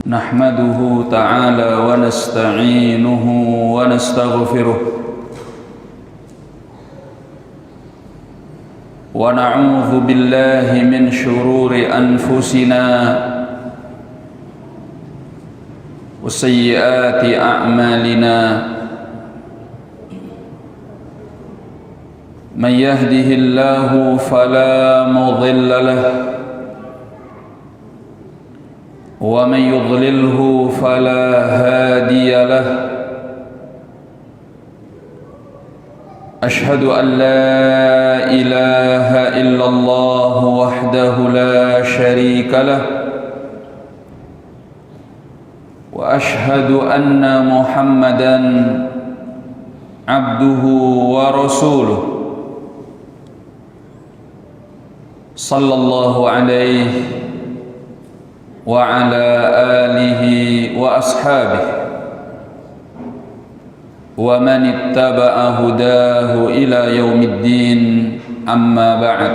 نحمده تعالى ونستعينه ونستغفره ونعوذ بالله من شرور أنفسنا وسيئات أعمالنا من يهده الله فلا مضل له ومن يضلله فلا هادي له أشهد أن لا إله إلا الله وحده لا شريك له وأشهد أن محمدًا عبده ورسوله صلى الله عليه وعلى آله وأصحابه ومن اتبع هداه إلى يوم الدين أما بعد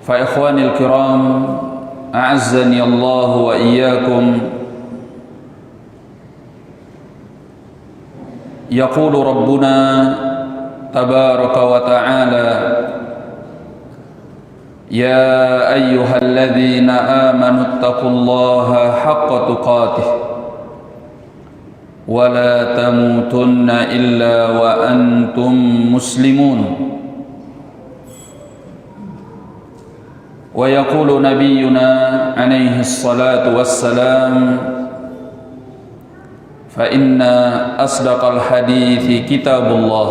فإخواني الكرام أعزني الله وإياكم يقول ربنا تبارك وتعالى يا أيها الذين آمنوا اتقوا الله حق تقاته ولا تموتن إلا وأنتم مسلمون ويقول نبينا عليه الصلاة والسلام فإن أصدق الحديث كتاب الله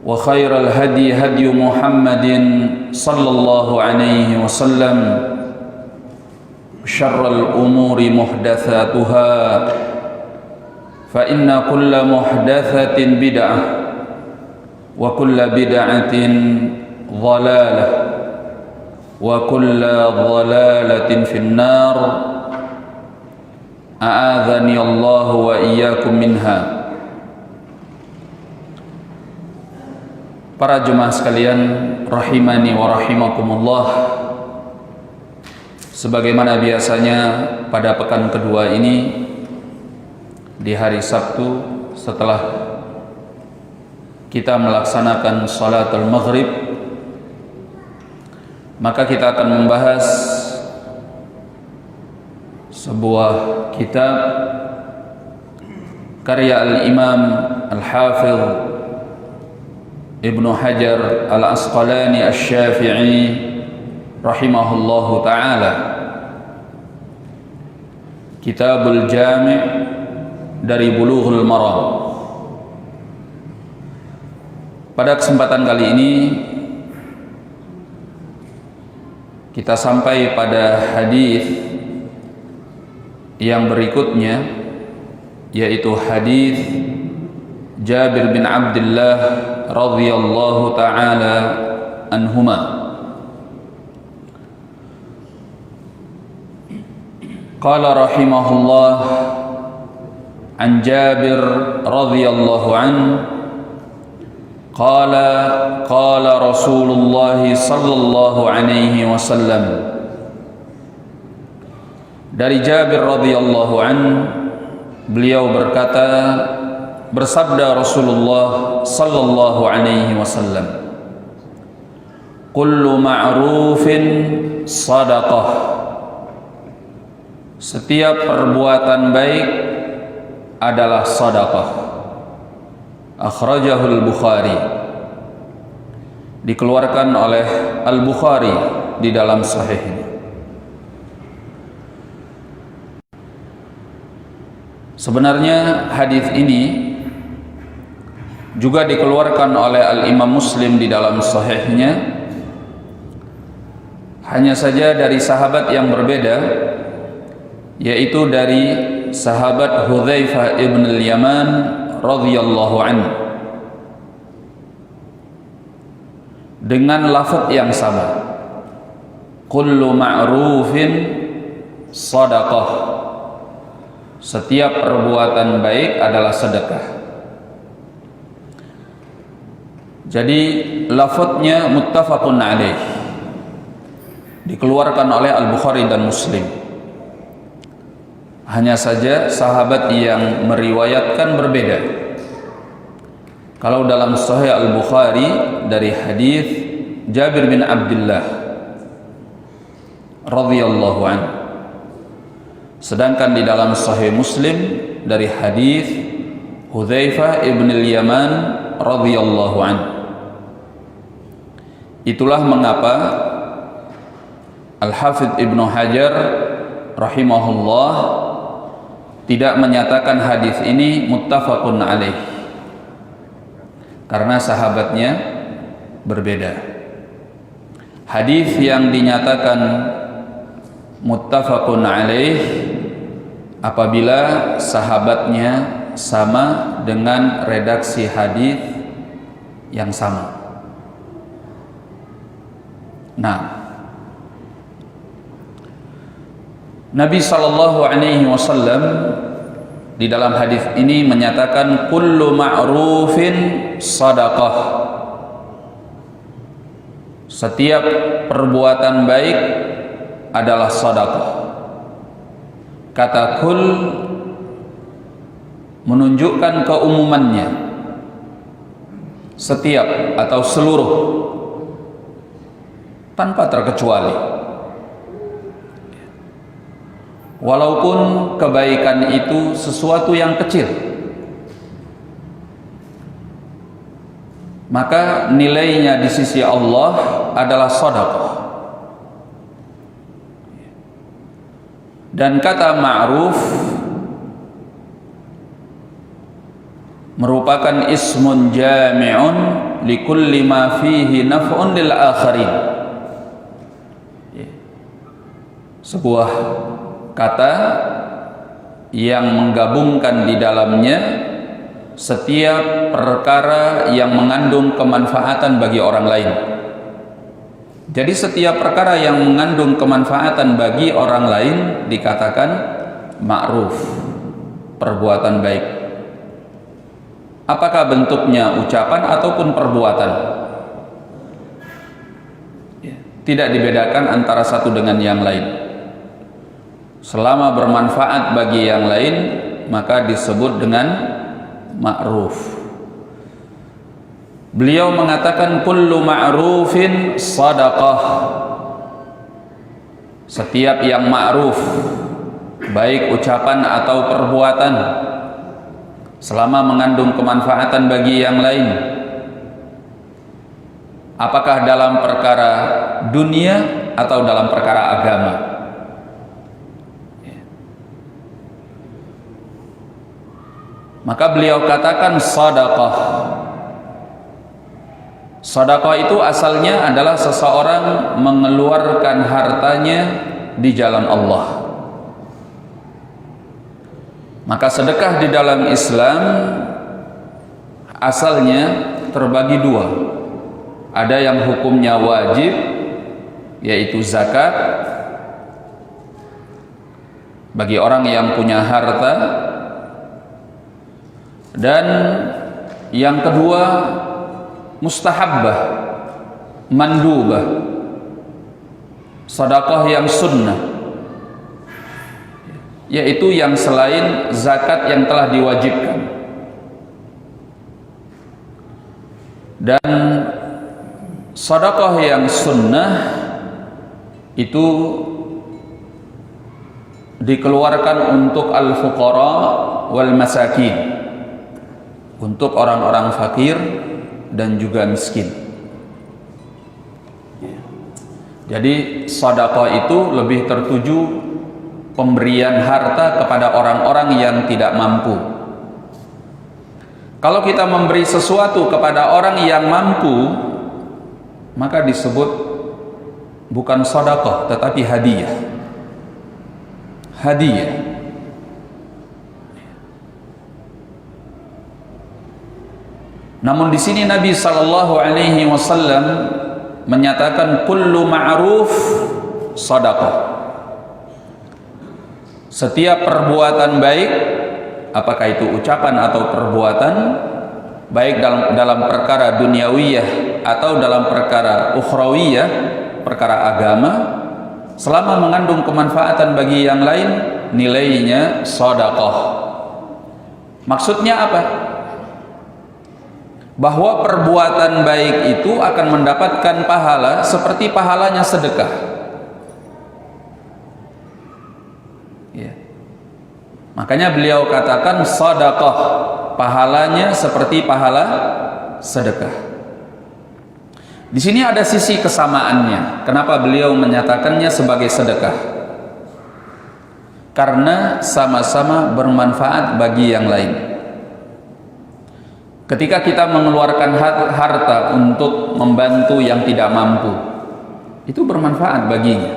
وخير الهدي هدي محمد صلى الله عليه وسلم شر الأمور محدثاتها فإن كل محدثة بدعة وكل بدعة ضلالة وكل ضلالة في النار أعاذني الله وإياكم منها. Para jemaah sekalian rahimani wa rahimakumullah, sebagaimana biasanya pada pekan kedua ini di hari Sabtu setelah kita melaksanakan salatul maghrib, maka kita akan membahas sebuah kitab karya al-Imam al-Hafidh Ibnu Hajar al-Asqalani asy-Syafi'i rahimahullahu ta'ala, Kitabul Jami' dari Bulughul Maram. Pada kesempatan kali ini kita sampai pada hadis yang berikutnya, yaitu hadis Jabir bin Abdullah radhiyallahu ta'ala anhuma. Qala rahimahullah an Jabir radhiyallahu anhu qala qala Rasulullah sallallahu alaihi wasallam. Dari Jabir radhiyallahu anhu, beliau berkata, bersabda Rasulullah sallallahu alaihi wasallam, kullu ma'rufin sadaqah, setiap perbuatan baik adalah sedekah. Akhrajahul Bukhari, dikeluarkan oleh Al-Bukhari di dalam sahihnya. Sebenarnya hadis ini juga dikeluarkan oleh Al-Imam Muslim di dalam sahihnya, hanya saja dari sahabat yang berbeda, yaitu dari sahabat Hudzaifah ibn al-Yaman radhiyallahu anhu, dengan lafaz yang sama, kullu ma'rufin sadaqah, setiap perbuatan baik adalah sedekah. Jadi lafadznya muttafaqun alaih. dikeluarkan oleh Al-Bukhari dan Muslim. Hanya saja sahabat yang meriwayatkan berbeda. Kalau dalam Sahih Al-Bukhari dari hadis Jabir bin Abdullah radhiyallahu anhu, sedangkan di dalam Sahih Muslim dari hadis Hudzaifah ibn al-Yaman radhiyallahu anhu. Itulah mengapa Al-Hafidz Ibnu Hajar rahimahullah tidak menyatakan hadis ini muttafaqun alaih, karena sahabatnya berbeda. Hadis yang dinyatakan muttafaqun alaih apabila sahabatnya sama dengan redaksi hadis yang sama. Nah, Nabi sallallahu alaihi wasallam di dalam hadis ini menyatakan kullu ma'rufin shadaqah. Setiap perbuatan baik adalah sedekah. Kata kul menunjukkan keumumannya, setiap atau seluruh, tanpa terkecuali. Walaupun kebaikan itu sesuatu yang kecil, maka nilainya di sisi Allah adalah sedekah. Dan kata ma'ruf merupakan ismun jami'un likulli ma fihi naf'un lil akharin. Sebuah kata yang menggabungkan di dalamnya setiap perkara yang mengandung kemanfaatan bagi orang lain. Jadi setiap perkara yang mengandung kemanfaatan bagi orang lain dikatakan ma'ruf, perbuatan baik. Apakah bentuknya ucapan ataupun perbuatan? Tidak dibedakan antara satu dengan yang lain. Selama bermanfaat bagi yang lain, maka disebut dengan ma'ruf. Beliau mengatakan kullu ma'rufin shadaqah. Setiap yang ma'ruf, baik ucapan atau perbuatan, selama mengandung kemanfaatan bagi yang lain, apakah dalam perkara dunia atau dalam perkara agama. Maka beliau katakan shadaqah. Shadaqah itu asalnya adalah seseorang mengeluarkan hartanya di jalan Allah. Maka sedekah di dalam Islam asalnya terbagi dua. Ada yang hukumnya wajib, yaitu zakat bagi orang yang punya harta. Dan yang kedua mustahabbah, mandubah, sedekah yang sunnah, yaitu yang selain zakat yang telah diwajibkan. Dan sedekah yang sunnah itu dikeluarkan untuk al-fuqara wal masakin, untuk orang-orang fakir dan juga miskin. Jadi sedekah itu lebih tertuju pemberian harta kepada orang-orang yang tidak mampu. Kalau kita memberi sesuatu kepada orang yang mampu, maka disebut bukan sedekah tetapi hadiah. Hadiah. Namun di sini Nabi sallallahu alaihi wasallam menyatakan kullu ma'ruf shadaqah. Setiap perbuatan baik, apakah itu ucapan atau perbuatan, baik dalam perkara duniawiyah atau dalam perkara ukhrawiyah, perkara agama, selama mengandung kemanfaatan bagi yang lain, nilainya sedekah. Maksudnya apa? Bahwa perbuatan baik itu akan mendapatkan pahala seperti pahalanya sedekah. Ya. Makanya beliau katakan sedekah, pahalanya seperti pahala sedekah. Di sini ada sisi kesamaannya. Kenapa beliau menyatakannya sebagai sedekah? Karena sama-sama bermanfaat bagi yang lain. Ketika kita mengeluarkan harta untuk membantu yang tidak mampu, itu bermanfaat baginya.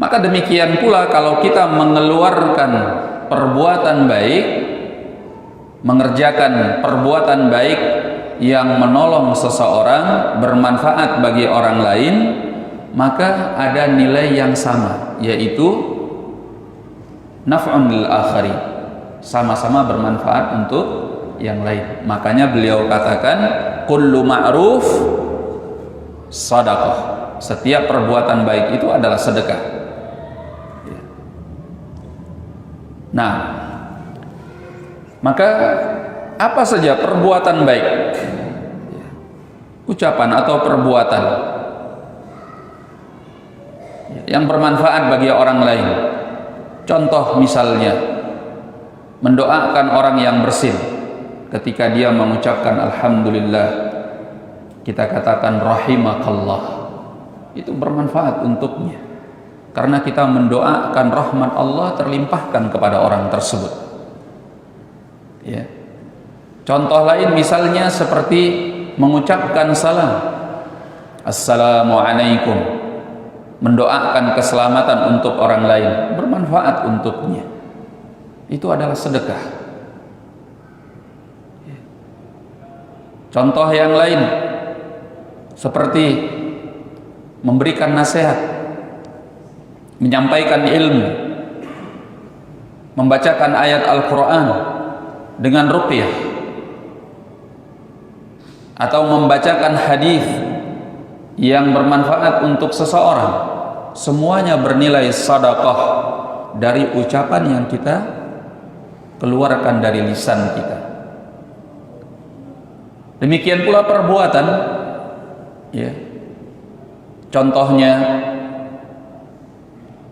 Maka demikian pula kalau kita mengeluarkan perbuatan baik, mengerjakan perbuatan baik yang menolong seseorang, bermanfaat bagi orang lain, maka ada nilai yang sama, yaitu naf'un lil akharin, sama-sama bermanfaat untuk yang lain. Makanya beliau katakan kullu ma'ruf sadaqah, setiap perbuatan baik itu adalah sedekah. Nah, maka apa saja perbuatan baik, ucapan atau perbuatan yang bermanfaat bagi orang lain. Contoh misalnya, mendoakan orang yang bersin ketika dia mengucapkan alhamdulillah, kita katakan rahimakallah, itu bermanfaat untuknya karena kita mendoakan rahmat Allah terlimpahkan kepada orang tersebut. Ya. Contoh lain misalnya seperti mengucapkan salam, assalamualaikum, mendoakan keselamatan untuk orang lain, bermanfaat untuknya, itu adalah sedekah. Contoh yang lain seperti memberikan nasihat, menyampaikan ilmu, membacakan ayat Al-Quran dengan ruqyah, atau membacakan hadis yang bermanfaat untuk seseorang, semuanya bernilai sedekah dari ucapan yang kita keluarkan dari lisan kita. Demikian pula perbuatan, ya. Contohnya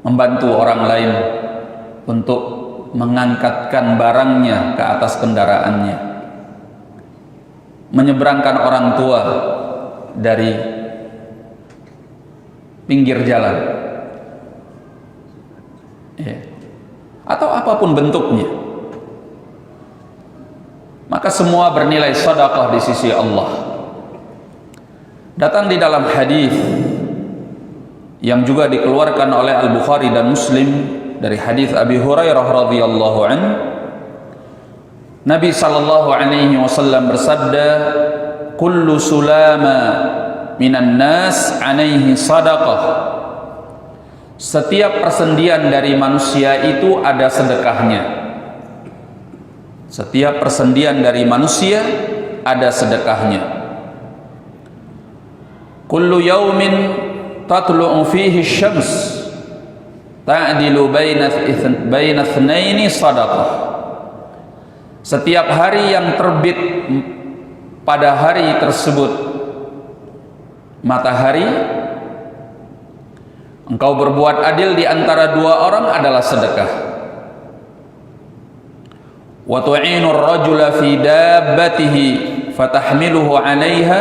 membantu orang lain untuk mengangkatkan barangnya ke atas kendaraannya, menyeberangkan orang tua dari pinggir jalan, ya. Atau apapun bentuknya, maka semua bernilai sedekah di sisi Allah. Datang di dalam hadis yang juga dikeluarkan oleh Al-Bukhari dan Muslim dari hadis Abi Hurairah radhiyallahu anhu, Nabi sallallahu alaihi wasallam bersabda, kullu sulama minan nas alaihi sadaqah, setiap persendian dari manusia itu ada sedekahnya. Setiap persendian dari manusia ada sedekahnya. Kullu yaumin tatlu'u fihi syams ta'dilu baina itsnaini sadaqah. Setiap hari yang terbit pada hari tersebut matahari, engkau berbuat adil di antara dua orang adalah sedekah. Wa tu'inu ar-rajula fi dabbatihi fatahmiluhu 'alaiha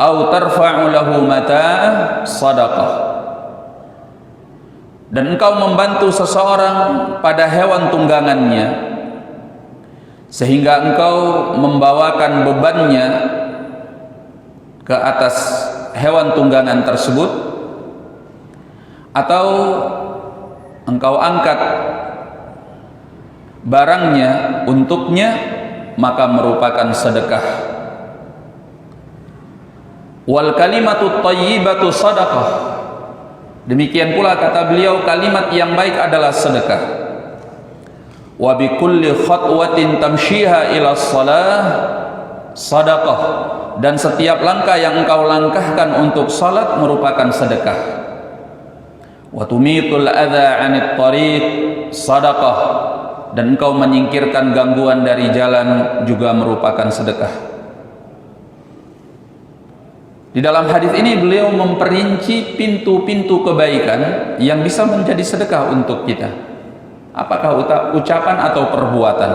aw tarfa'u lahu mata'an sadaqah. Dan engkau membantu seseorang pada hewan tunggangannya sehingga engkau membawakan bebannya ke atas hewan tunggangan tersebut, atau engkau angkat barangnya untuknya, maka merupakan sedekah. Wal kalimatu thayyibatu sadaqah. Demikian pula kata beliau, kalimat yang baik adalah sedekah. Wa bi kulli khatwatin tamshiha ila shalah sadaqah. dan setiap langkah yang engkau langkahkan untuk salat merupakan sedekah. Wa tumitul adza 'anit thariq sadaqah, dan engkau menyingkirkan gangguan dari jalan juga merupakan sedekah. Di dalam hadis ini beliau memperinci pintu-pintu kebaikan yang bisa menjadi sedekah untuk kita. Apakah ucapan atau perbuatan?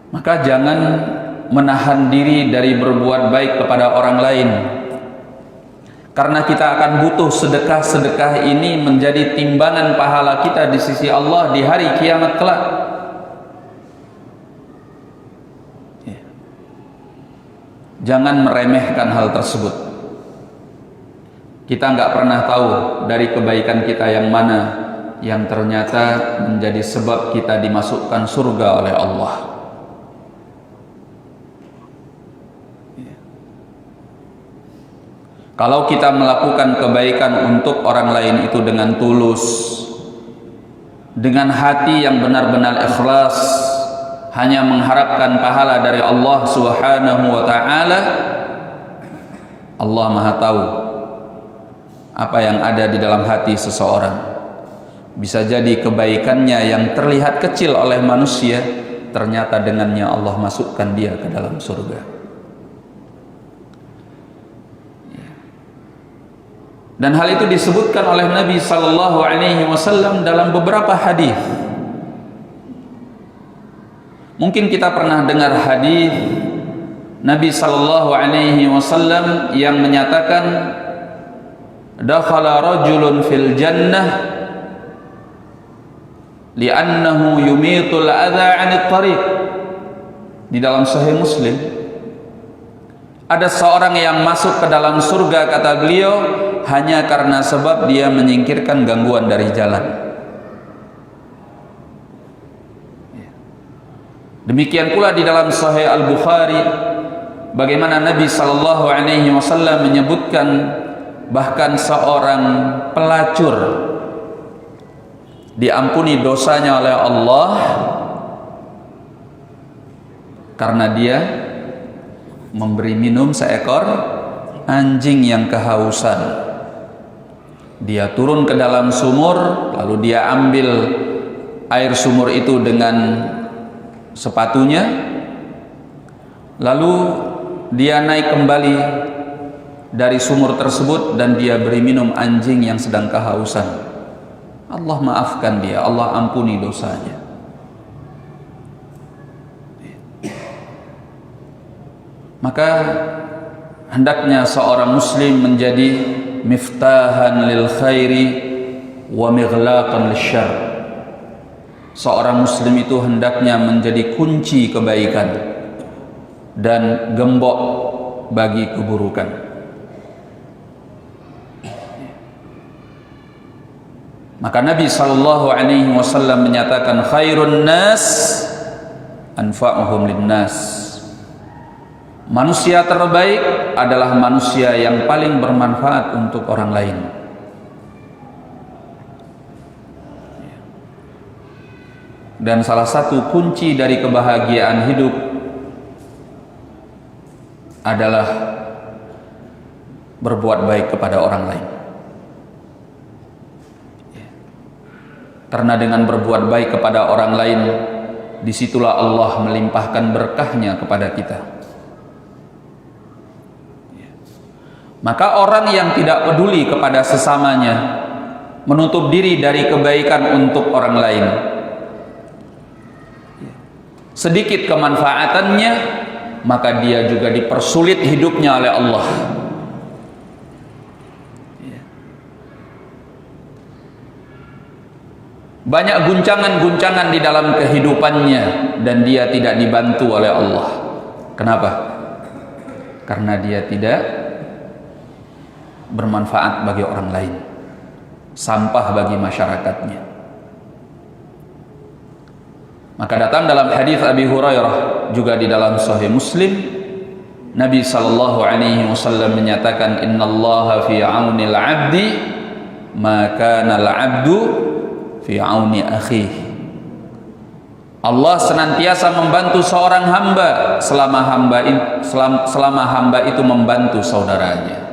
Maka jangan menahan diri dari berbuat baik kepada orang lain, karena kita akan butuh sedekah-sedekah ini menjadi timbangan pahala kita di sisi Allah di hari kiamat kelak. Jangan meremehkan hal tersebut. Kita nggak pernah tahu dari kebaikan kita yang mana yang ternyata menjadi sebab kita dimasukkan surga oleh Allah. Kalau kita melakukan kebaikan untuk orang lain itu dengan tulus, dengan hati yang benar-benar ikhlas, hanya mengharapkan pahala dari Allah Subhanahu wa ta'ala, Allah Maha tahu apa yang ada di dalam hati seseorang. Bisa jadi kebaikannya yang terlihat kecil oleh manusia, ternyata dengannya Allah masukkan dia ke dalam surga. Dan hal itu disebutkan oleh Nabi sallallahu alaihi wasallam dalam beberapa hadis. Mungkin kita pernah dengar hadis Nabi sallallahu alaihi wasallam yang menyatakan, dakhala rajulun fil jannah li'annahu yumitul adza 'anit thariq. Di dalam Sahih Muslim, ada seorang yang masuk ke dalam surga, kata beliau, hanya karena sebab dia menyingkirkan gangguan dari jalan. Demikian pula di dalam Sahih Al-Bukhari, bagaimana Nabi sallallahu alaihi wasallam menyebutkan bahkan seorang pelacur diampuni dosanya oleh Allah karena dia memberi minum seekor anjing yang kehausan. Dia turun ke dalam sumur, lalu dia ambil air sumur itu dengan sepatunya, lalu dia naik kembali dari sumur tersebut dan dia beri minum anjing yang sedang kehausan. Allah maafkan dia, Allah ampuni dosanya. Maka hendaknya seorang muslim menjadi miftahan lil khairi wa mighlaqan lisyarr. Seorang muslim itu hendaknya menjadi kunci kebaikan dan gembok bagi keburukan. Maka Nabi sallallahu alaihi wasallam menyatakan, khairun nas anfa'uhum linnas. Manusia terbaik adalah manusia yang paling bermanfaat untuk orang lain. Dan salah satu kunci dari kebahagiaan hidup adalah berbuat baik kepada orang lain. Karena dengan berbuat baik kepada orang lain, disitulah Allah melimpahkan berkahnya kepada kita. Maka orang yang tidak peduli kepada sesamanya, menutup diri dari kebaikan untuk orang lain, sedikit kemanfaatannya, maka dia juga dipersulit hidupnya oleh Allah. Banyak guncangan-guncangan di dalam kehidupannya dan dia tidak dibantu oleh Allah. Kenapa? Karena dia tidak bermanfaat bagi orang lain, sampah bagi masyarakatnya. Maka datang dalam hadis Abi Hurairah juga di dalam Sahih Muslim, Nabi sallallahu alaihi wasallam menyatakan, innallaha fi aunil 'abdi ma kana al-'abdu fi auni akhihi. Allah senantiasa membantu seorang hamba selama hamba itu membantu saudaranya.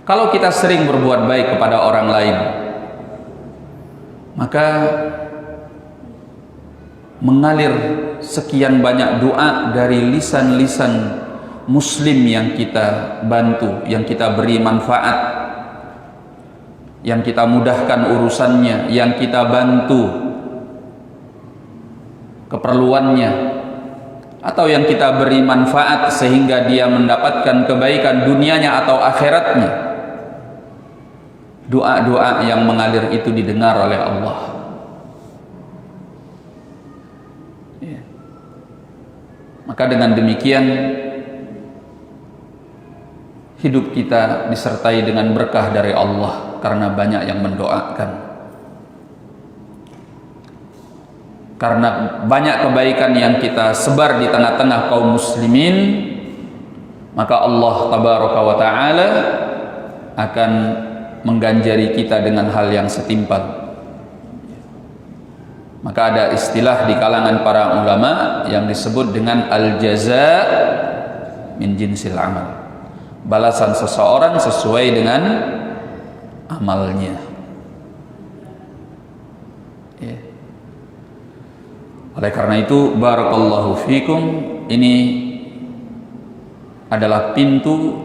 Kalau kita sering berbuat baik kepada orang lain, maka mengalir sekian banyak doa dari lisan-lisan muslim yang kita bantu, yang kita beri manfaat, yang kita mudahkan urusannya, yang kita bantu keperluannya, atau yang kita beri manfaat sehingga dia mendapatkan kebaikan dunianya atau akhiratnya. Doa-doa yang mengalir itu didengar oleh Allah. Ya. Maka dengan demikian hidup kita disertai dengan berkah dari Allah karena banyak yang mendoakan. Karena banyak kebaikan yang kita sebar di tengah-tengah kaum muslimin, maka Allah tabaraka wa ta'ala akan mengganjari kita dengan hal yang setimpal. Maka ada istilah di kalangan para ulama yang disebut dengan al-jaza min jinsil amal. Balasan seseorang sesuai dengan amalnya. Ya. Oleh karena itu, barakallahu fikum, ini adalah pintu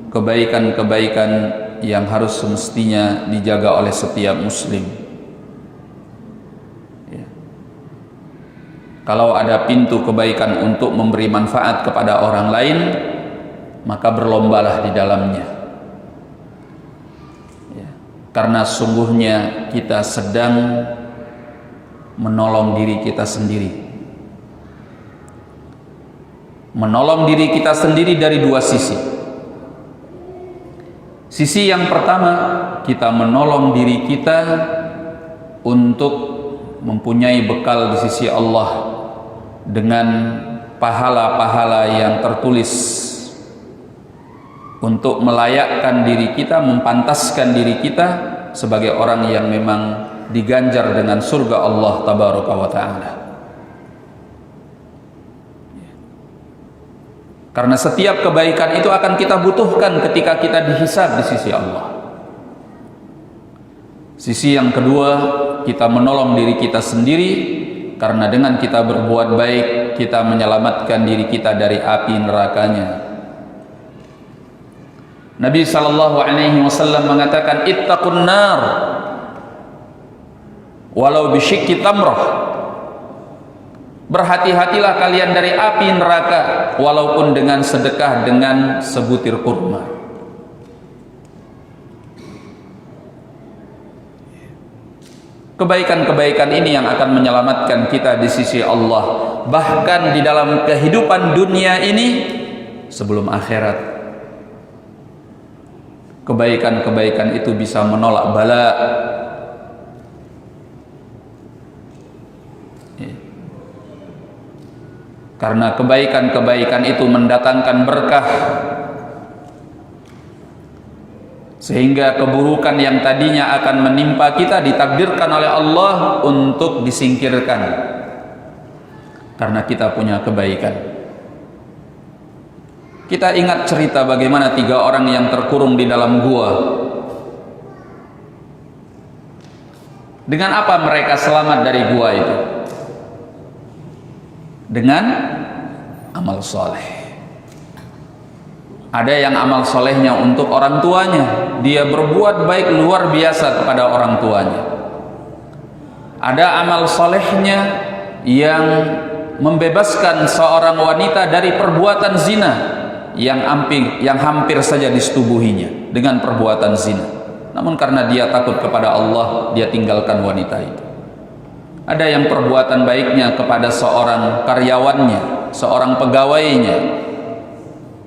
kebaikan-kebaikan yang harus semestinya dijaga oleh setiap muslim. Ya. Kalau ada pintu kebaikan untuk memberi manfaat kepada orang lain, maka berlombalah di dalamnya. Ya. Karena sungguhnya kita sedang menolong diri kita sendiri. Menolong diri kita sendiri dari dua sisi. Sisi yang pertama, kita menolong diri kita untuk mempunyai bekal di sisi Allah dengan pahala-pahala yang tertulis untuk melayakkan diri kita, mempantaskan diri kita sebagai orang yang memang diganjar dengan surga Allah tabaraka wa ta'ala. Karena setiap kebaikan itu akan kita butuhkan ketika kita dihisab di sisi Allah. Sisi yang kedua, kita menolong diri kita sendiri, karena dengan kita berbuat baik, kita menyelamatkan diri kita dari api nerakanya. Nabi SAW mengatakan, ittaqun nar walau bisyikki tamrah. Berhati-hatilah kalian dari api neraka walaupun dengan sedekah dengan sebutir kurma. Kebaikan-kebaikan ini yang akan menyelamatkan kita di sisi Allah, bahkan di dalam kehidupan dunia ini sebelum akhirat. Kebaikan-kebaikan itu bisa menolak bala. Karena kebaikan-kebaikan itu mendatangkan berkah, sehingga keburukan yang tadinya akan menimpa kita ditakdirkan oleh Allah untuk disingkirkan karena kita punya kebaikan. Kita ingat cerita bagaimana 3 orang yang terkurung di dalam gua. Dengan apa mereka selamat dari gua itu? Dengan amal soleh. Ada yang amal solehnya untuk orang tuanya, dia berbuat baik luar biasa kepada orang tuanya. Ada amal solehnya yang membebaskan seorang wanita dari perbuatan zina yang hampir saja disetubuhinya dengan perbuatan zina. Namun karena dia takut kepada Allah, dia tinggalkan wanita itu. Ada yang perbuatan baiknya kepada seorang karyawannya, seorang pegawainya,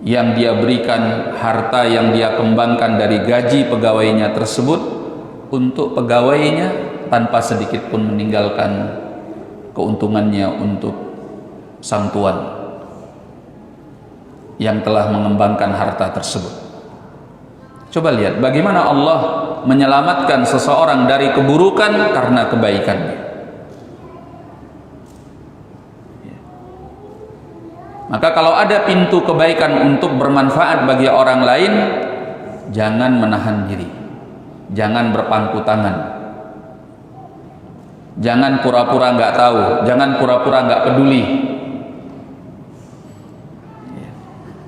yang dia berikan harta yang dia kembangkan dari gaji pegawainya tersebut untuk pegawainya tanpa sedikit pun meninggalkan keuntungannya untuk sang tuan yang telah mengembangkan harta tersebut. Coba lihat bagaimana Allah menyelamatkan seseorang dari keburukan karena kebaikannya. Maka kalau ada pintu kebaikan untuk bermanfaat bagi orang lain, jangan menahan diri, jangan berpangku tangan, jangan pura-pura nggak tahu, jangan pura-pura nggak peduli.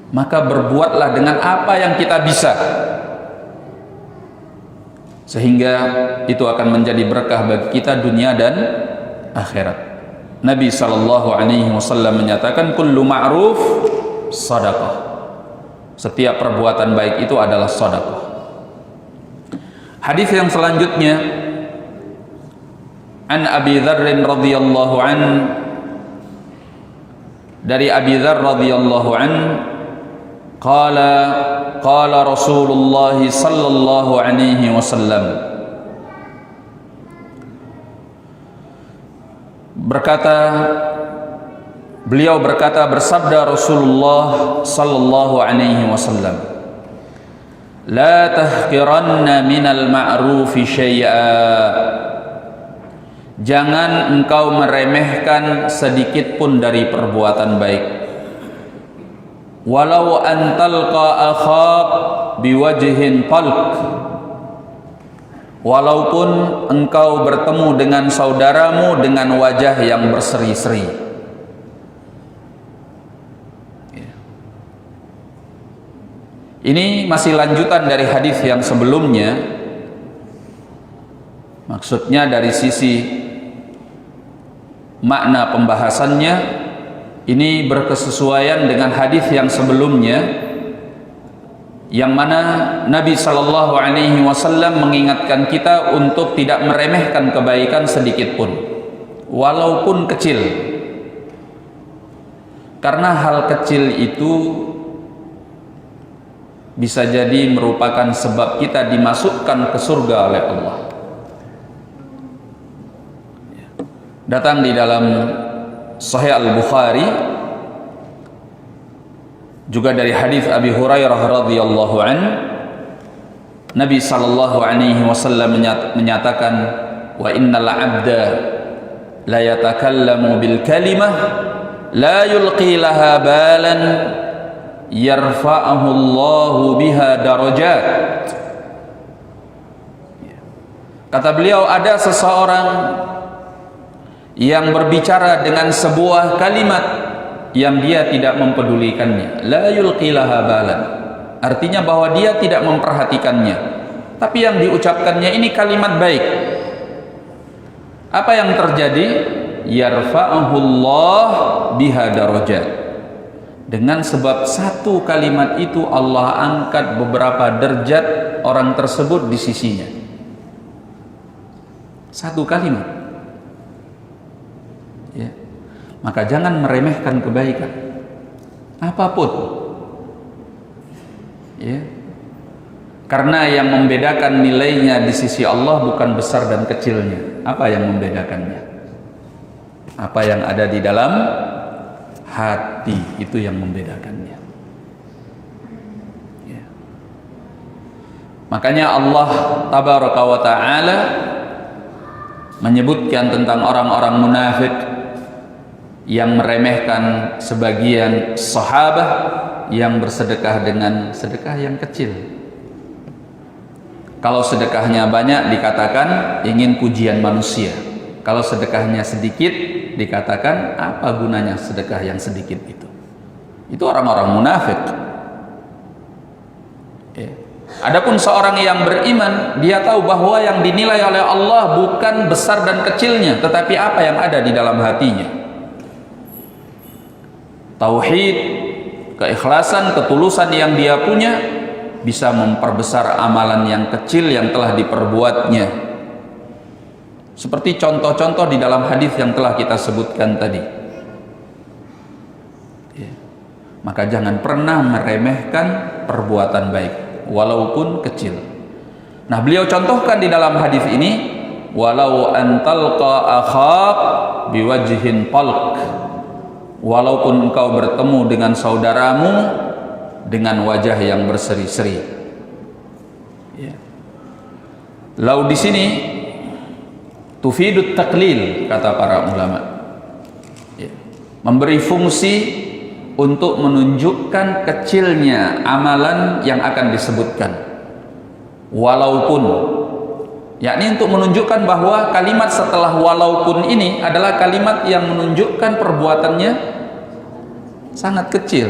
Maka berbuatlah dengan apa yang kita bisa, sehingga itu akan menjadi berkah bagi kita dunia dan akhirat. Nabi SAW menyatakan kullu ma'ruf sadaqah. Setiap perbuatan baik itu adalah sedekah. Hadis yang selanjutnya, an Abi Dzar radhiyallahu an, dari Abi Dzar radhiyallahu an, qala Rasulullah sallallahu alaihi wasallam, beliau berkata, bersabda Rasulullah sallallahu alaihi wasallam, la tahqiranna minal ma'rufi syai'a, jangan engkau meremehkan sedikit pun dari perbuatan baik, walau antalqa akhak biwajhin talq, walaupun engkau bertemu dengan saudaramu dengan wajah yang berseri-seri. Ini masih lanjutan dari hadis yang sebelumnya. Maksudnya dari sisi makna pembahasannya ini berkesesuaian dengan hadis yang sebelumnya, yang mana Nabi Shallallahu Alaihi Wasallam mengingatkan kita untuk tidak meremehkan kebaikan sedikit pun, walaupun kecil, karena hal kecil itu bisa jadi merupakan sebab kita dimasukkan ke surga oleh Allah. Datang di dalam Sahih Al-Bukhari juga dari hadis Abi Hurairah radhiyallahu an, Nabi sallallahu alaihi wasallam menyatakan, wa innal 'abda la yatakallamu bil kalimah la yulqi laha balan yarfa'ahu Allahu biha darajat. Kata beliau, ada seseorang yang berbicara dengan sebuah kalimat yang dia tidak mempedulikannya, la yulqi laha balan, artinya bahwa dia tidak memperhatikannya, tapi yang diucapkannya ini kalimat baik. Apa yang terjadi? Yarfa'ahu Allah biha darajat. Dengan sebab satu kalimat itu Allah angkat beberapa derajat orang tersebut di sisinya. Satu kalimat. Ya. Maka jangan meremehkan kebaikan apapun, ya, karena yang membedakan nilainya di sisi Allah bukan besar dan kecilnya. Apa yang membedakannya? Apa yang ada di dalam hati, itu yang membedakannya, ya. Makanya Allah tabaraka wa ta'ala menyebutkan tentang orang-orang munafik yang meremehkan sebagian sahabat yang bersedekah dengan sedekah yang kecil. Kalau sedekahnya banyak dikatakan ingin pujian manusia, kalau sedekahnya sedikit dikatakan apa gunanya sedekah yang sedikit itu. Itu orang-orang munafik. Adapun seorang yang beriman, dia tahu bahwa yang dinilai oleh Allah bukan besar dan kecilnya, tetapi apa yang ada di dalam hatinya. Tauhid, keikhlasan, ketulusan yang dia punya bisa memperbesar amalan yang kecil yang telah diperbuatnya. Seperti contoh-contoh di dalam hadis yang telah kita sebutkan tadi. Ya. Maka jangan pernah meremehkan perbuatan baik, walaupun kecil. Nah, beliau contohkan di dalam hadis ini, walau antalqa akhak biwajhin talq, walaupun engkau bertemu dengan saudaramu dengan wajah yang berseri-seri. Ya. Lau di sini tufidut taklil, kata para ulama, ya, memberi fungsi untuk menunjukkan kecilnya amalan yang akan disebutkan, walaupun, yakni untuk menunjukkan bahwa kalimat setelah walaupun ini adalah kalimat yang menunjukkan perbuatannya sangat kecil,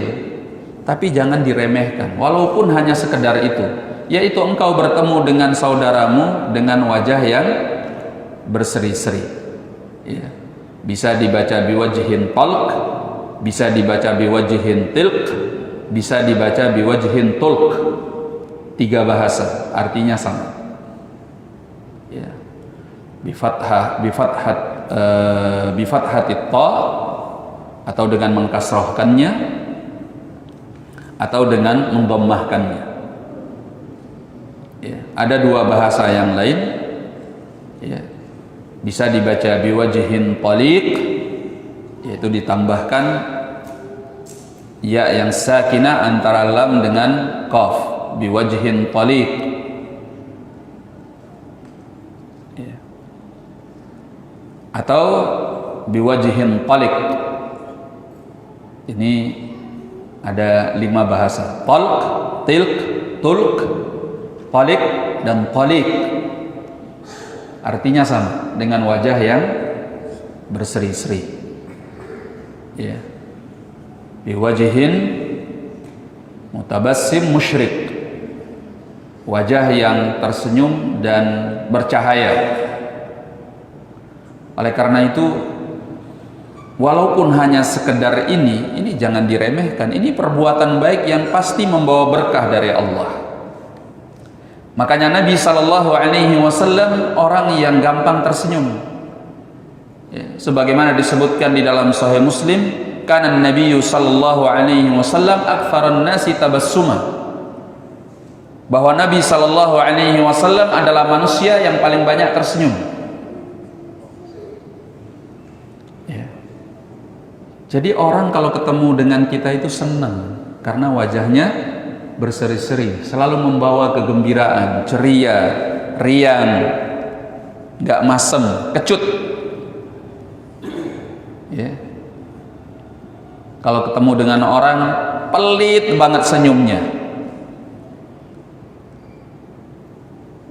tapi jangan diremehkan walaupun hanya sekedar itu, yaitu engkau bertemu dengan saudaramu dengan wajah yang berseri-seri, ya. Bisa dibaca biwajhin talq, bisa dibaca biwajhin tilq, bisa dibaca biwajhin tulq. 3 bahasa artinya sama, ya. Bifathatit ta, atau dengan mengkasrahkannya, atau dengan mendhammahkannya, ya. Ada 2 bahasa yang lain, ya. Bisa dibaca biwajhin taliq, yaitu ditambahkan ya yang sakinah antara lam dengan qaf, biwajhin taliq, ya. Atau biwajhin taliq. Ini ada 5 bahasa: talq, tilq, tulq, taliq, dan taliq. Artinya sama, dengan wajah yang berseri-seri, ya. Biwajhin mutabassim musyrik, wajah yang tersenyum dan bercahaya. Oleh karena itu, walaupun hanya sekedar ini jangan diremehkan. Ini perbuatan baik yang pasti membawa berkah dari Allah. Makanya Nabi SAW orang yang gampang tersenyum, ya, sebagaimana disebutkan di dalam Sahih Muslim, kana Nabi SAW aktsaran nasi tabassuma, bahwa Nabi SAW adalah manusia yang paling banyak tersenyum, ya. Jadi orang kalau ketemu dengan kita itu senang karena wajahnya berseri-seri, selalu membawa kegembiraan, ceria, riang, nggak masem, kecut, ya. Kalau ketemu dengan orang pelit banget senyumnya,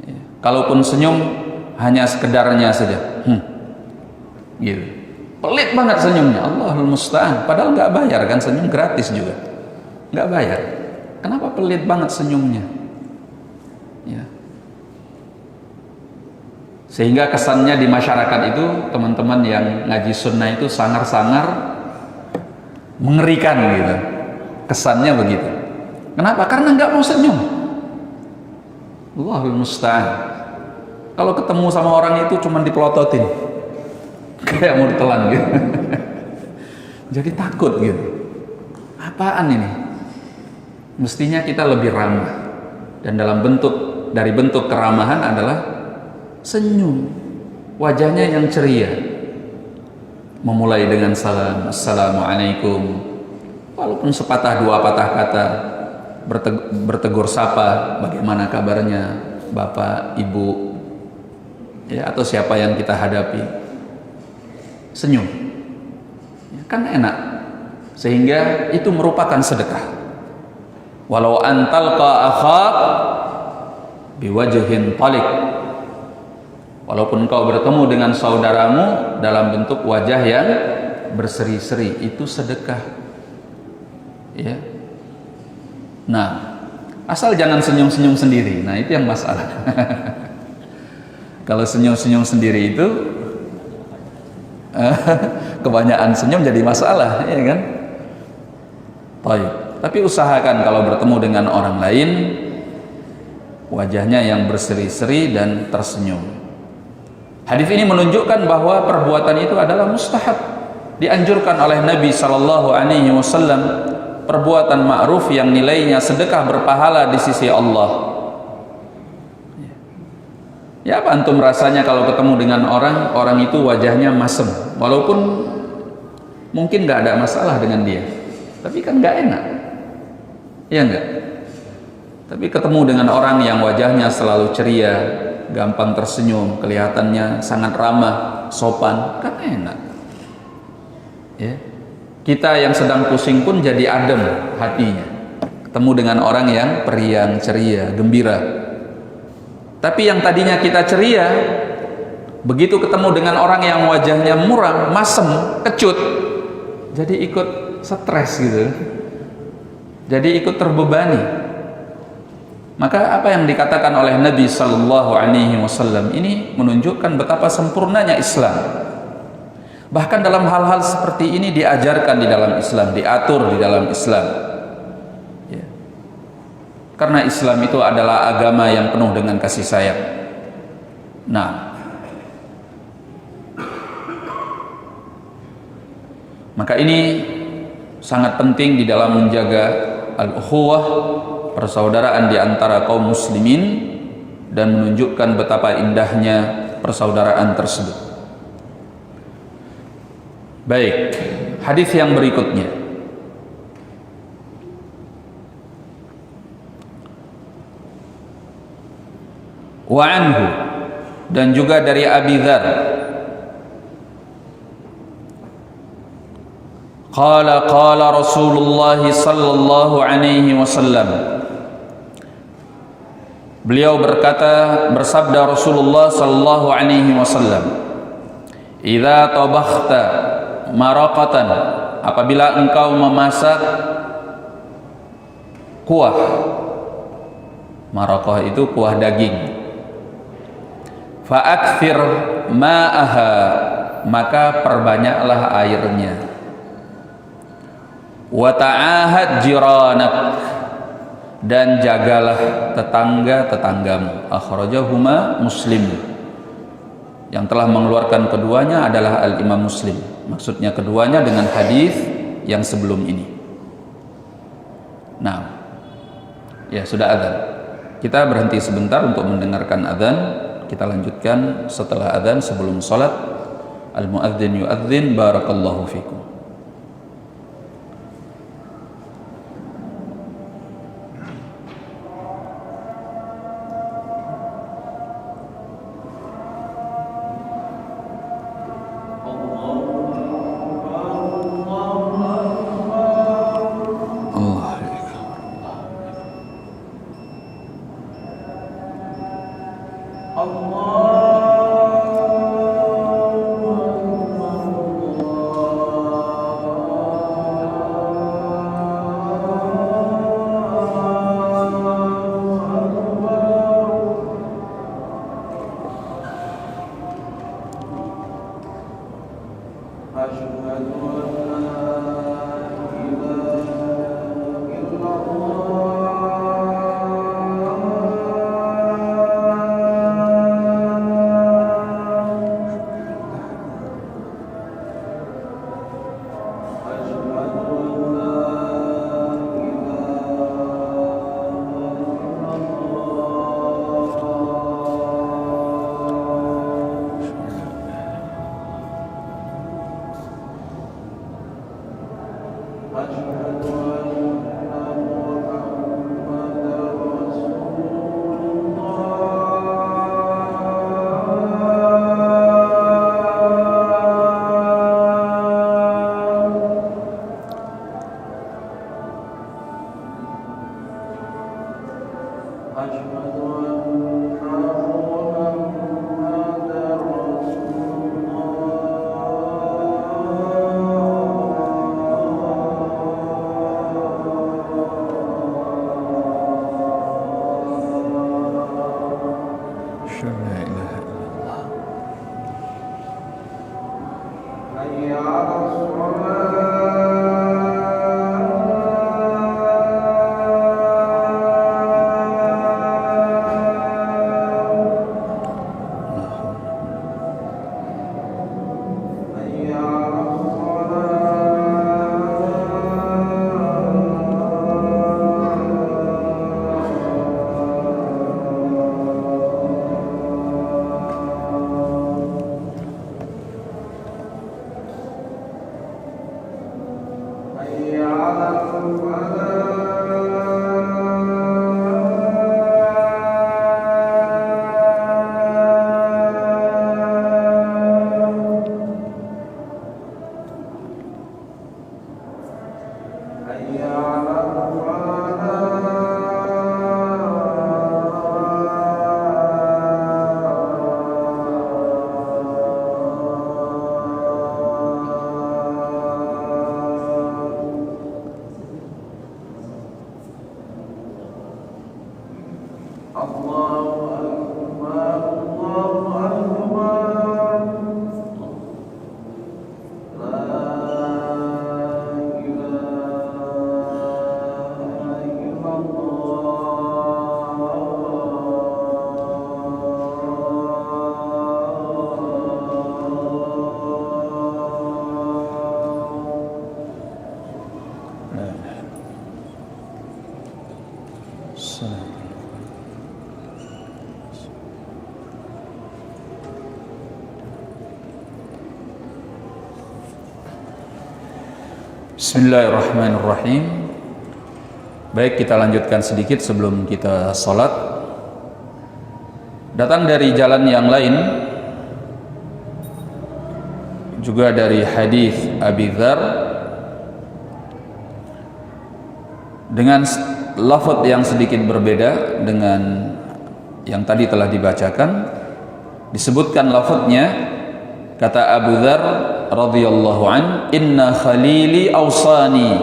ya. Kalaupun senyum hanya sekedarnya saja, gitu, pelit banget senyumnya. Allahul musta'an. Padahal nggak bayar kan, senyum gratis juga, nggak bayar. Kenapa pelit banget senyumnya? Ya. Sehingga kesannya di masyarakat itu, teman-teman yang ngaji sunnah itu sangar-sangar, mengerikan gitu. Kesannya begitu. Kenapa? Karena nggak mau senyum. Allahul musta'an. Kalau ketemu sama orang itu cuma dipelototin, kayak mau ditelan gitu. Jadi takut gitu. Apaan ini? Mestinya kita lebih ramah, dan dari bentuk keramahan adalah senyum, wajahnya yang ceria, memulai dengan salam, assalamualaikum, walaupun sepatah 2 patah kata, bertegur sapa, bagaimana kabarnya bapak, ibu, ya, atau siapa yang kita hadapi, senyum, ya, kan enak, sehingga itu merupakan sedekah. Walau antalqa akhak biwajhin taliq, walaupun kau bertemu dengan saudaramu dalam bentuk wajah yang berseri-seri, itu sedekah, ya. Nah, asal jangan senyum-senyum sendiri. Nah, itu yang masalah. Kalau senyum-senyum sendiri itu kebanyakan senyum jadi masalah, ya kan? Baik. Tapi usahakan kalau bertemu dengan orang lain, wajahnya yang berseri-seri dan tersenyum. Hadis ini menunjukkan bahwa perbuatan itu adalah mustahab, dianjurkan oleh Nabi SAW. Perbuatan ma'ruf yang nilainya sedekah berpahala di sisi Allah. Ya, apa antum rasanya kalau ketemu dengan orang itu wajahnya masem, walaupun mungkin nggak ada masalah dengan dia, tapi kan nggak enak. Ya enggak? Tapi ketemu dengan orang yang wajahnya selalu ceria, gampang tersenyum, kelihatannya sangat ramah, sopan, kan enak. Ya. Kita yang sedang pusing pun jadi adem hatinya. Ketemu dengan orang yang periang, ceria, gembira. Tapi yang tadinya kita ceria, begitu ketemu dengan orang yang wajahnya muram, masem, kecut, jadi ikut stres gitu. Jadi ikut terbebani. Maka apa yang dikatakan oleh Nabi Sallallahu Alaihi Wasallam ini menunjukkan betapa sempurnanya Islam. Bahkan dalam hal-hal seperti ini diajarkan di dalam Islam, diatur di dalam Islam. Ya. Karena Islam itu adalah agama yang penuh dengan kasih sayang. Nah, maka ini sangat penting di dalam menjaga al-ukhuwah, persaudaraan di antara kaum muslimin, dan menunjukkan betapa indahnya persaudaraan tersebut. Baik, hadis yang berikutnya. Wa anhu, dan juga dari Abi Dzar, qala Rasulullah sallallahu alaihi wasallam, beliau berkata, bersabda Rasulullah sallallahu alaihi wasallam, idza tabakhta maraqatan, apabila engkau memasak kuah, maraqah itu kuah daging, fa'akthir ma'aha, maka perbanyaklah airnya, wa ta'ahad jiranak, dan jagalah tetangga-tetanggamu. Akhrajahuma Muslim. Yang telah mengeluarkan keduanya adalah Al-Imam Muslim. Maksudnya keduanya dengan hadis yang sebelum ini. Nah, ya sudah adzan. Kita berhenti sebentar untuk mendengarkan adzan. Kita lanjutkan setelah adzan sebelum salat. Al-muadzin yuadzin, barakallahu fikum. Bismillahirrahmanirrahim. Baik, kita lanjutkan sedikit sebelum kita sholat. Datang dari jalan yang lain, juga dari hadis Abi Dzar dengan lafaz yang sedikit berbeda dengan yang tadi telah dibacakan. Disebutkan lafaznya, kata Abu Dzar radhiyallahu an, inna khalili awsani,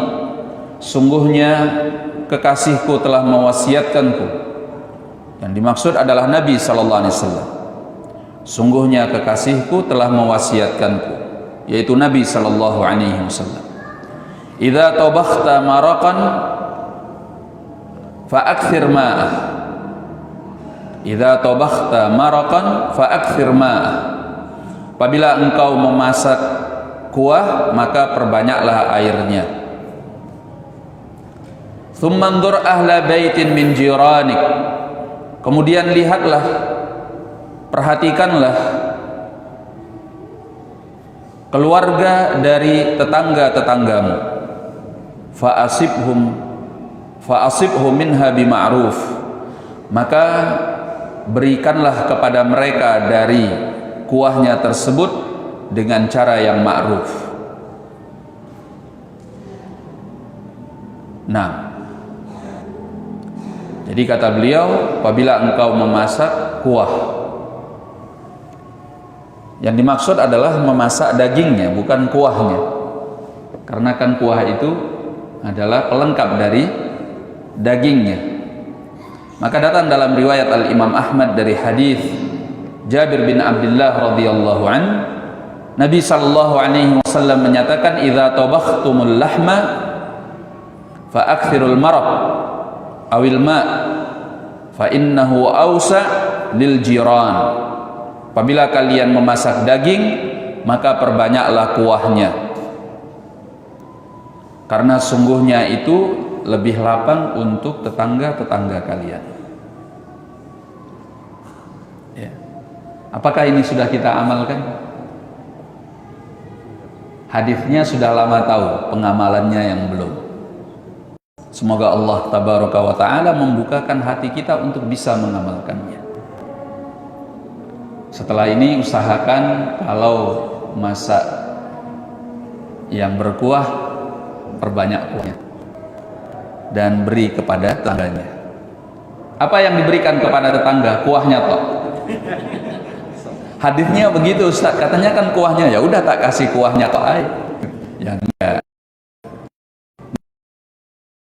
sungguhnya kekasihku telah mewasiatkanku. Yang dimaksud adalah Nabi sallallahu alaihi wasallam. Sungguhnya kekasihku telah mewasiatkanku, yaitu Nabi sallallahu alaihi wasallam. Idza tabakhta maraqan fa'akthir ma'ah. Idza tabakhta maraqan fa'akthir ma'ah. Apabila engkau memasak kuah, maka perbanyaklah airnya. Tsummandur ahla baitin min jiranik. Kemudian lihatlah, perhatikanlah keluarga dari tetangga-tetanggamu. Fa'asibhum minha bima'ruf. Maka berikanlah kepada mereka dari kuahnya tersebut dengan cara yang ma'ruf. Nah, jadi kata beliau, apabila engkau memasak kuah, yang dimaksud adalah memasak dagingnya, bukan kuahnya, karena kan kuah itu adalah pelengkap dari dagingnya. Maka datang dalam riwayat Al-Imam Ahmad dari hadis Jabir bin Abdullah radhiyallahu an, Nabi sallallahu alaihi wasallam menyatakan, idza tabakhtumul lahma fa akthirul maraq awil ma' fa innahu awsa' lil jiran. Apabila kalian memasak daging, maka perbanyaklah kuahnya, karena sungguhnya itu lebih lapang untuk tetangga-tetangga kalian. Ya. Apakah ini sudah kita amalkan? Hadisnya sudah lama tahu, pengamalannya yang belum. Semoga Allah tabaraka wa ta'ala membukakan hati kita untuk bisa mengamalkannya. Setelah ini usahakan kalau masak yang berkuah, perbanyak kuahnya dan beri kepada tetangganya. Apa yang diberikan kepada tetangga? Kuahnya toh. Hadisnya begitu Ustaz, katanya kan kuahnya, ya udah tak kasih kuahnya toh ay. Ya enggak.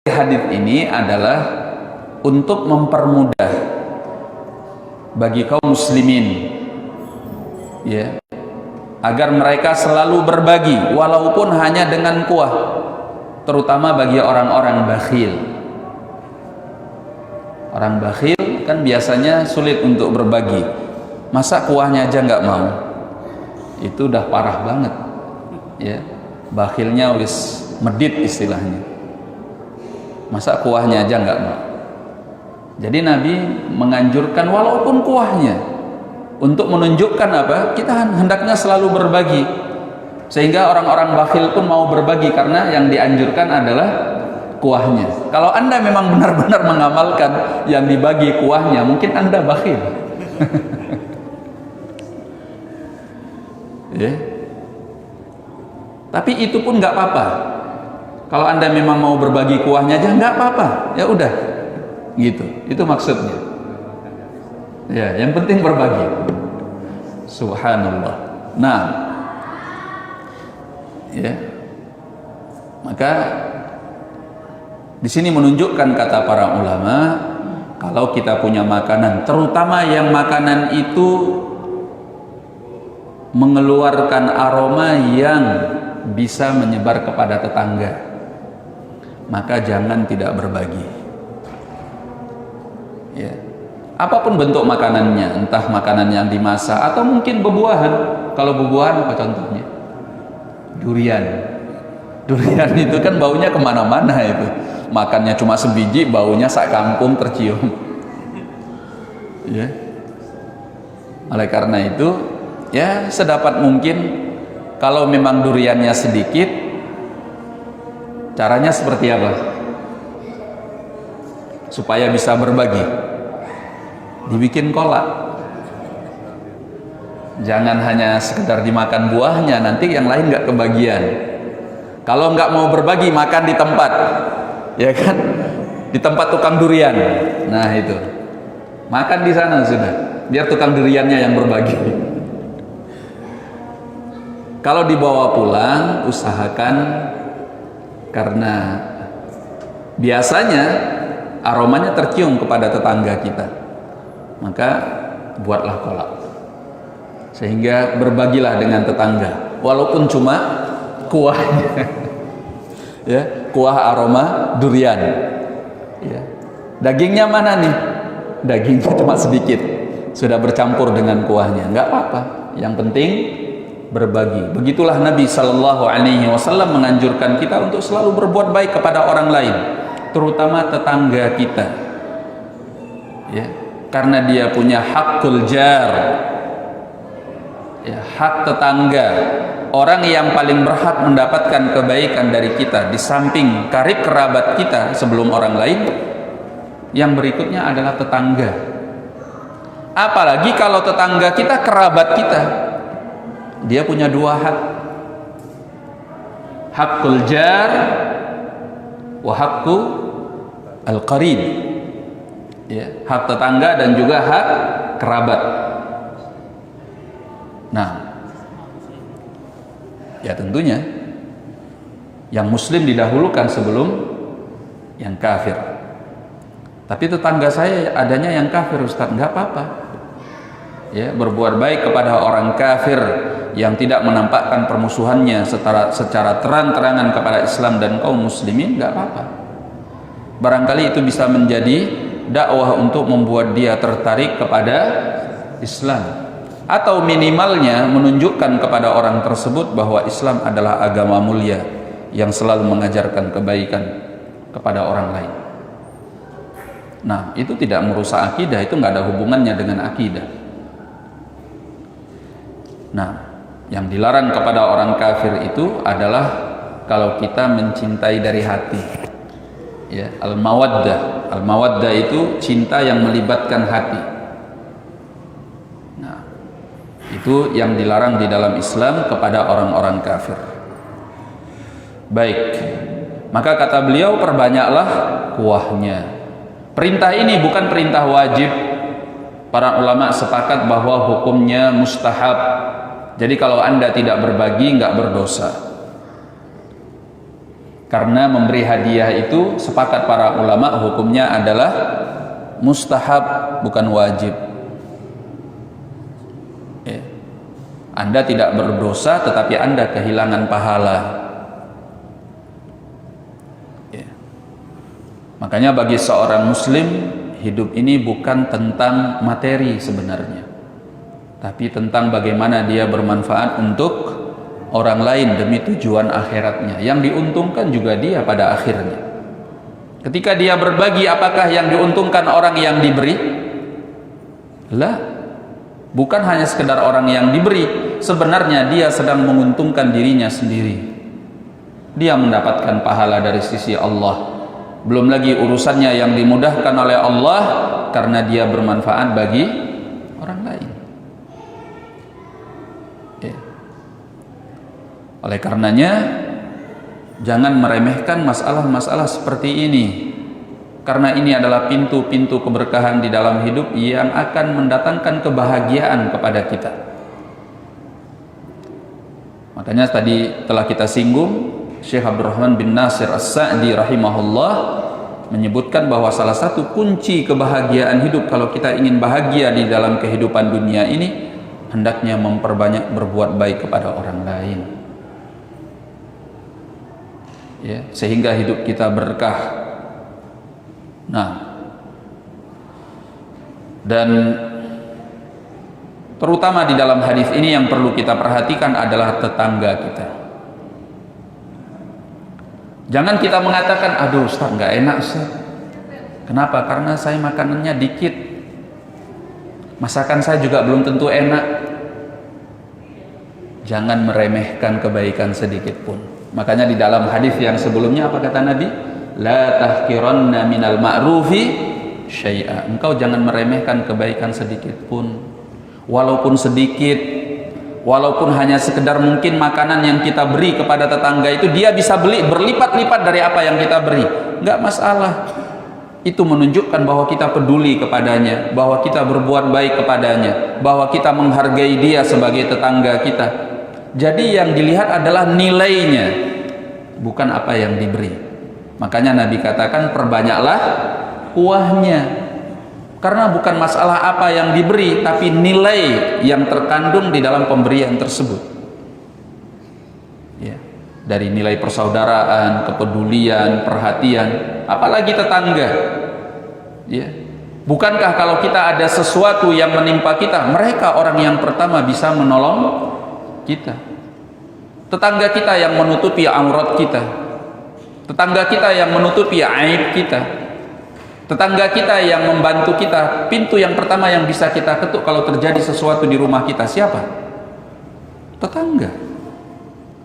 Hadis ini adalah untuk mempermudah bagi kaum muslimin, ya, agar mereka selalu berbagi walaupun hanya dengan kuah, terutama bagi orang-orang bakhil. Orang bakhil kan biasanya sulit untuk berbagi. Masa kuahnya aja nggak mau, itu udah parah banget, ya. Bakhilnya wis medit istilahnya. Masa kuahnya aja nggak mau. Jadi Nabi menganjurkan walaupun kuahnya, untuk menunjukkan apa? Kita hendaknya selalu berbagi, sehingga orang-orang bakhil pun mau berbagi, karena yang dianjurkan adalah kuahnya. Kalau Anda memang benar-benar mengamalkan yang dibagi kuahnya, mungkin Anda bakhil. Ya. Tapi itu pun nggak apa-apa. Kalau Anda memang mau berbagi kuahnya aja nggak apa-apa, ya udah, gitu. Itu maksudnya. Ya, yang penting berbagi. Subhanallah. Nah, ya, maka di sini menunjukkan kata para ulama, kalau kita punya makanan, terutama yang makanan itu mengeluarkan aroma yang bisa menyebar kepada tetangga, maka jangan tidak berbagi. Ya. Apapun bentuk makanannya, entah makanan yang dimasak atau mungkin buah-buahan. Kalau buah-buahan apa contohnya? Durian. Durian itu kan baunya kemana-mana itu. Makannya cuma sebiji, baunya sak kampung tercium. Ya. Oleh karena itu, ya sedapat mungkin kalau memang duriannya sedikit, caranya seperti apa? Supaya bisa berbagi. Dibikin kolak. Jangan hanya sekedar dimakan buahnya, nanti yang lain nggak kebagian. Kalau nggak mau berbagi, makan di tempat, ya kan? Di tempat tukang durian. Nah itu, makan di sana sudah. Biar tukang duriannya yang berbagi. Kalau dibawa pulang, usahakan, karena biasanya aromanya tercium kepada tetangga kita, maka buatlah kolak, sehingga berbagilah dengan tetangga, walaupun cuma kuahnya. Ya, kuah aroma durian. Ya. Dagingnya mana nih? Dagingnya cuma sedikit, sudah bercampur dengan kuahnya, nggak apa-apa. Yang penting berbagi. Begitulah Nabi Shallallahu Alaihi Wasallam menganjurkan kita untuk selalu berbuat baik kepada orang lain, terutama tetangga kita. Ya, karena dia punya hakul jar, ya, hak tetangga. Orang yang paling berhak mendapatkan kebaikan dari kita, di samping karib kerabat kita sebelum orang lain, yang berikutnya adalah tetangga. Apalagi kalau tetangga kita kerabat kita, dia punya dua hak, hakul jar wa hakku al-qarib. Ya, hak tetangga dan juga hak kerabat. Nah, ya tentunya yang muslim didahulukan sebelum yang kafir. Tapi tetangga saya adanya yang kafir, Ustaz, nggak apa-apa. Ya, berbuat baik kepada orang kafir yang tidak menampakkan permusuhannya secara terang-terangan kepada Islam dan kaum muslimin, nggak apa-apa. Barangkali itu bisa menjadi dakwah untuk membuat dia tertarik kepada Islam, atau minimalnya menunjukkan kepada orang tersebut bahwa Islam adalah agama mulia yang selalu mengajarkan kebaikan kepada orang lain. Nah, itu tidak merusak akidah, itu nggak ada hubungannya dengan akidah. Nah, yang dilarang kepada orang kafir itu adalah kalau kita mencintai dari hati. Ya, al-mawaddah. Al-mawaddah itu cinta yang melibatkan hati. Nah, itu yang dilarang di dalam Islam kepada orang-orang kafir. Baik, maka kata beliau, perbanyaklah kuahnya. Perintah ini bukan perintah wajib. Para ulama sepakat bahwa hukumnya mustahab. Jadi kalau Anda tidak berbagi, nggak berdosa. Karena memberi hadiah itu sepakat para ulama hukumnya adalah mustahab, bukan wajib. Ya. Anda tidak berdosa, tetapi Anda kehilangan pahala. Ya. Makanya bagi seorang muslim, hidup ini bukan tentang materi sebenarnya, tapi tentang bagaimana dia bermanfaat untuk orang lain demi tujuan akhiratnya. Yang diuntungkan juga dia pada akhirnya. Ketika dia berbagi, apakah yang diuntungkan orang yang diberi? Lah, bukan hanya sekedar orang yang diberi, sebenarnya dia sedang menguntungkan dirinya sendiri. Dia mendapatkan pahala dari sisi Allah. Belum lagi urusannya yang dimudahkan oleh Allah karena dia bermanfaat bagi orang lain. Ya. Oleh karenanya, Jangan meremehkan masalah-masalah seperti ini, karena ini adalah pintu-pintu keberkahan di dalam hidup yang akan mendatangkan kebahagiaan kepada kita. Makanya tadi telah kita singgung, Syekh Abdurrahman bin Nasir As-Sa'di rahimahullah menyebutkan bahwa salah satu kunci kebahagiaan hidup, kalau kita ingin bahagia di dalam kehidupan dunia ini, hendaknya memperbanyak berbuat baik kepada orang lain, ya, sehingga hidup kita berkah. Nah, dan terutama di dalam hadis ini yang perlu kita perhatikan adalah tetangga kita. Jangan kita mengatakan, aduh Ustaz nggak enak Ustaz. Kenapa? Karena saya makanannya dikit, masakan saya juga belum tentu enak. Jangan meremehkan kebaikan sedikit pun. Makanya di dalam hadis yang sebelumnya apa kata Nabi? La tahqiranna minal ma'rufi syai'a. Engkau jangan meremehkan kebaikan sedikit pun. Walaupun sedikit, walaupun hanya sekedar mungkin makanan yang kita beri kepada tetangga itu dia bisa beli berlipat-lipat dari apa yang kita beri, enggak masalah. Itu menunjukkan bahwa kita peduli kepadanya, bahwa kita berbuat baik kepadanya, bahwa kita menghargai dia sebagai tetangga kita. Jadi yang dilihat adalah nilainya, bukan apa yang diberi. Makanya Nabi katakan perbanyaklah kuahnya, karena bukan masalah apa yang diberi, tapi nilai yang terkandung di dalam pemberian tersebut, ya, dari nilai persaudaraan, kepedulian, perhatian, apalagi tetangga, ya. Bukankah kalau kita ada sesuatu yang menimpa kita, mereka orang yang pertama bisa menolong kita. Tetangga kita yang menutupi aurat kita, tetangga kita yang menutupi aib kita, tetangga kita yang membantu kita. Pintu yang pertama yang bisa kita ketuk kalau terjadi sesuatu di rumah kita siapa? Tetangga.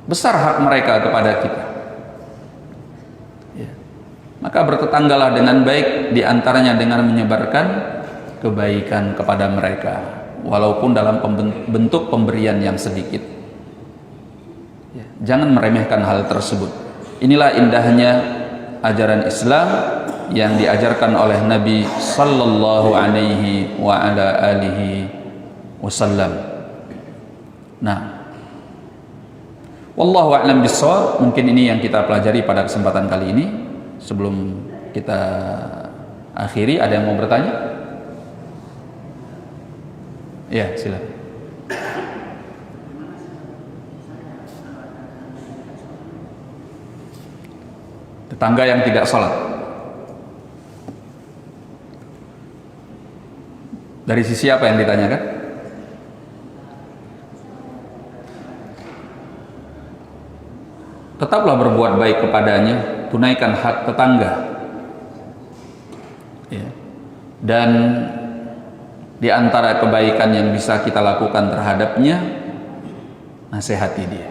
Besar hak mereka kepada kita, ya. Maka bertetanggalah dengan baik, diantaranya dengan menyebarkan kebaikan kepada mereka, walaupun dalam bentuk pemberian yang sedikit, ya. Jangan meremehkan hal tersebut. Inilah indahnya ajaran Islam yang diajarkan oleh Nabi sallallahu alaihi wa ala alihi wasallam. Nah, wallahu a'lam bissawab. Mungkin ini yang kita pelajari pada kesempatan kali ini. Sebelum kita akhiri, ada yang mau bertanya? Ya, silakan. Tetangga yang tidak sholat, dari sisi apa yang ditanyakan? Tetaplah berbuat baik kepadanya, tunaikan hak tetangga, ya. Dan di antara kebaikan yang bisa kita lakukan terhadapnya, nasihati dia.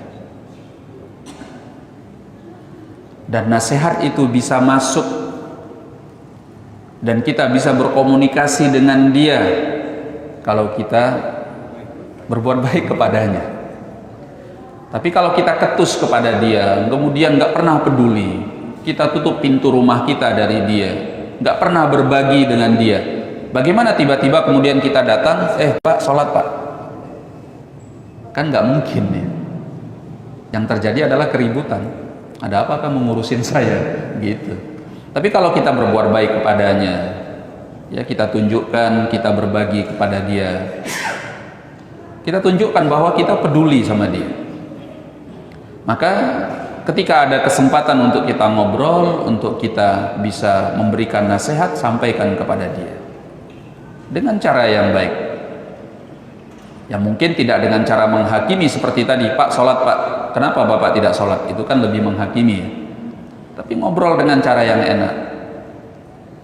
Dan nasihat itu bisa masuk dan kita bisa berkomunikasi dengan dia kalau kita berbuat baik kepadanya. Tapi kalau kita ketus kepada dia, kemudian nggak pernah peduli, kita tutup pintu rumah kita dari dia, nggak pernah berbagi dengan dia, bagaimana tiba-tiba kemudian kita datang, Pak sholat Pak? Kan nggak mungkin ya. Yang terjadi adalah keributan. Ada apa kamu ngurusin saya? Gitu. Tapi kalau kita berbuat baik kepadanya, ya kita tunjukkan, kita berbagi kepada dia, kita tunjukkan bahwa kita peduli sama dia. Maka ketika ada kesempatan untuk kita ngobrol, untuk kita bisa memberikan nasihat, sampaikan kepada dia dengan cara yang baik. Ya mungkin tidak dengan cara menghakimi seperti tadi, Pak sholat Pak, kenapa Bapak tidak sholat? Itu kan lebih menghakimi ya. Tapi ngobrol dengan cara yang enak,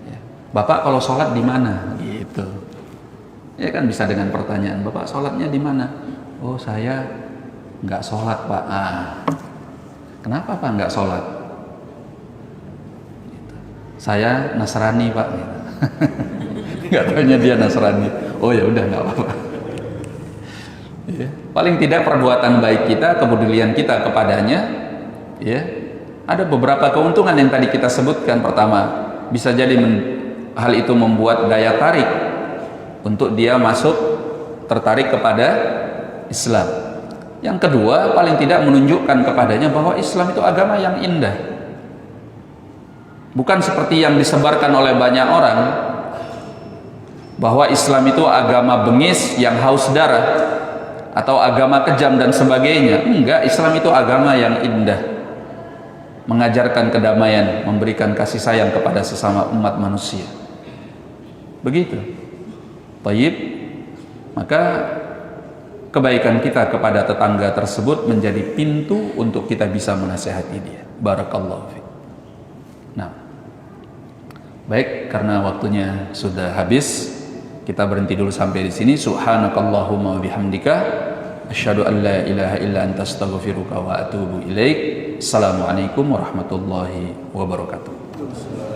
ya. Bapak kalau sholat di mana? Gitu. Ya kan bisa dengan pertanyaan, Bapak sholatnya di mana? Oh saya nggak sholat Pak. Kenapa Pak nggak sholat? Gitu. Saya Nasrani Pak. Gitu. Nggak taunya dia Nasrani. Oh ya udah nggak apa-apa. Ya. Paling tidak perbuatan baik kita, kepedulian kita kepadanya, ya, ada beberapa keuntungan yang tadi kita sebutkan. Pertama, bisa jadi hal itu membuat daya tarik untuk dia masuk, tertarik kepada Islam. Yang kedua, paling tidak menunjukkan kepadanya bahwa Islam itu agama yang indah. Bukan seperti yang disebarkan oleh banyak orang, bahwa Islam itu agama bengis yang haus darah, atau agama kejam dan sebagainya. Enggak, Islam itu agama yang indah, mengajarkan kedamaian, memberikan kasih sayang kepada sesama umat manusia. Begitu. Baik, maka kebaikan kita kepada tetangga tersebut menjadi pintu untuk kita bisa menasihati dia. Barakallahu fiik. Nah, baik, karena waktunya sudah habis, kita berhenti dulu sampai di sini. Subhanakallahumma wa bihamdika asyhadu an la ilaha illa anta astaghfiruka wa atubu ilaik. Assalamualaikum warahmatullahi wabarakatuh.